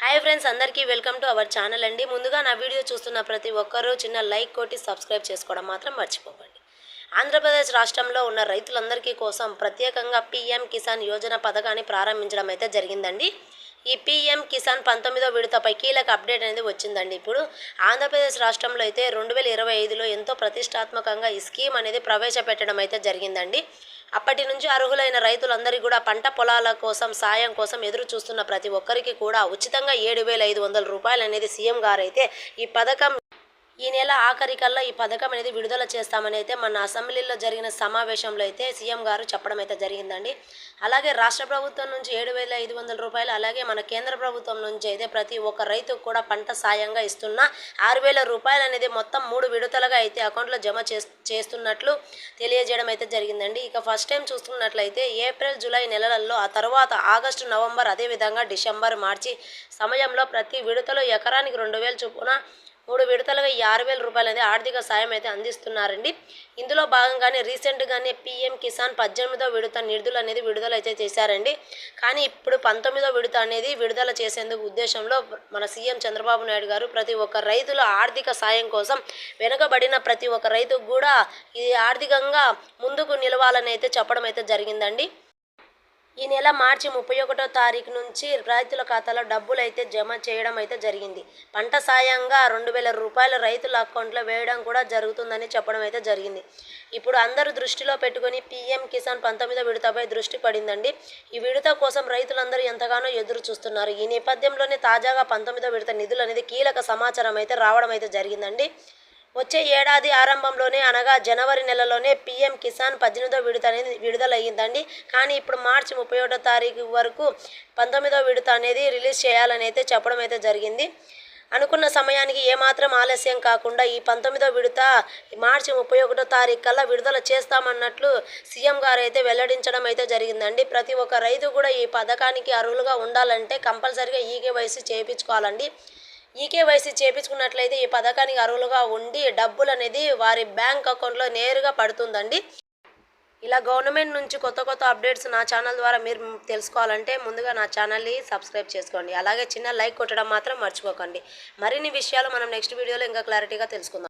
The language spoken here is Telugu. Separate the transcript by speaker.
Speaker 1: హాయ్ ఫ్రెండ్స్, అందరికీ వెల్కమ్ టు అవర్ ఛానల్ అండి. ముందుగా నా వీడియో చూస్తున్న ప్రతి ఒక్కరూ చిన్న లైక్ కొట్టి సబ్స్క్రైబ్ చేసుకోవడం మాత్రం మర్చిపోకండి. ఆంధ్రప్రదేశ్ రాష్ట్రంలో ఉన్న రైతులందరికీ కోసం ప్రత్యేకంగా పీఎం కిసాన్ యోజన పథకాన్ని ప్రారంభించడం అయితే జరిగిందండి. ఈ పీఎం కిసాన్ 19వ విడతపై కీలక అప్డేట్ అనేది వచ్చిందండి. ఇప్పుడు ఆంధ్రప్రదేశ్ రాష్ట్రంలో అయితే 2025లో ఎంతో ప్రతిష్టాత్మకంగా ఈ స్కీమ్ అనేది ప్రవేశపెట్టడం అయితే జరిగిందండి. అప్పటి నుంచి అర్హులైన రైతులందరికీ కూడా పంట పొలాల కోసం సాయం కోసం ఎదురు చూస్తున్న ప్రతి ఒక్కరికి కూడా ఉచితంగా 7,500 రూపాయలు అనేది సీఎం గారైతే ఈ పథకం ఈ నెల ఆఖరికల్లా ఈ పథకం అనేది విడుదల చేస్తామని అయితే మన అసెంబ్లీలో జరిగిన సమావేశంలో అయితే సీఎం గారు చెప్పడం అయితే జరిగిందండి. అలాగే రాష్ట్ర ప్రభుత్వం నుంచి 7,500 రూపాయలు, అలాగే మన కేంద్ర ప్రభుత్వం నుంచి అయితే ప్రతి ఒక్క రైతుకు కూడా పంట సాయంగా ఇస్తున్న 6,000 రూపాయలు అనేది మొత్తం 3 విడతలుగా అయితే అకౌంట్లో జమ చేస్తున్నట్లు తెలియజేయడం అయితే జరిగిందండి. ఇక ఫస్ట్ టైం చూస్తున్నట్లయితే ఏప్రిల్ జూలై నెలలలో, ఆ తర్వాత ఆగస్టు నవంబర్, అదేవిధంగా డిసెంబర్ మార్చి సమయంలో ప్రతి విడతలో ఎకరానికి 2,000 చొప్పున 3 విడతలుగా 6,000 రూపాయలు అనేది ఆర్థిక సాయం అయితే అందిస్తున్నారండి. ఇందులో భాగంగానే రీసెంట్గానే పీఎం కిసాన్ 18వ విడత నిధులు అనేది విడుదల అయితే చేశారండి. కానీ ఇప్పుడు 19వ విడత అనేది విడుదల చేసేందుకు ఉద్దేశంలో మన సీఎం చంద్రబాబు నాయుడు గారు ప్రతి ఒక్క రైతుల ఆర్థిక సాయం కోసం వెనుకబడిన ప్రతి ఒక్క రైతుకు కూడా ఇది ఆర్థికంగా ముందుకు నిలవాలని అయితే చెప్పడం అయితే జరిగిందండి. ఈ నెల మార్చి 31వ తారీఖు నుంచి రైతుల ఖాతాలో డబ్బులు అయితే జమ చేయడం అయితే జరిగింది. పంట సాయంగా 2,000 రూపాయలు రైతుల అకౌంట్లో వేయడం కూడా జరుగుతుందని చెప్పడం అయితే జరిగింది. ఇప్పుడు అందరూ దృష్టిలో పెట్టుకొని పీఎం కిసాన్ 19వ విడతపై దృష్టి పడిందండి. ఈ విడత కోసం రైతులందరూ ఎంతగానో ఎదురు చూస్తున్నారు. ఈ నేపథ్యంలోనే తాజాగా 19వ విడత నిధులు అనేది కీలక సమాచారం అయితే రావడం అయితే జరిగిందండి. వచ్చే ఏడాది ఆరంభంలోనే, అనగా జనవరి నెలలోనే పీఎం కిసాన్ 18వ విడత అనేది విడుదలయ్యిందండి. కానీ ఇప్పుడు మార్చి 31వ తారీఖు వరకు 19వ విడత అనేది రిలీజ్ చేయాలని అయితే చెప్పడం అయితే జరిగింది. అనుకున్న సమయానికి ఏమాత్రం ఆలస్యం కాకుండా ఈ 19వ విడత మార్చి 31వ తారీఖు కల్లా విడుదల చేస్తామన్నట్లు సీఎం గారు అయితే వెల్లడించడం అయితే జరిగిందండి. ప్రతి ఒక్క రైతు కూడా ఈ పథకానికి అర్హులుగా ఉండాలంటే కంపల్సరీగా ఈకేవైసీ చేయించుకోవాలండి. ఈకేవైసీ చేయించుకున్నట్లయితే ఈ పథకానికి అర్హులుగా ఉండి డబ్బులు అనేది వారి బ్యాంక్ అకౌంట్లో నేరుగా పడుతుందండి. ఇలా గవర్నమెంట్ నుంచి కొత్త కొత్త అప్డేట్స్ నా ఛానల్ ద్వారా మీరు తెలుసుకోవాలంటే ముందుగా నా ఛానల్ని సబ్స్క్రైబ్ చేసుకోండి. అలాగే చిన్న లైక్ కొట్టడం మాత్రం మర్చిపోకండి. మరిన్ని విషయాలు మనం నెక్స్ట్ వీడియోలో ఇంకా క్లారిటీగా తెలుసుకుందాం.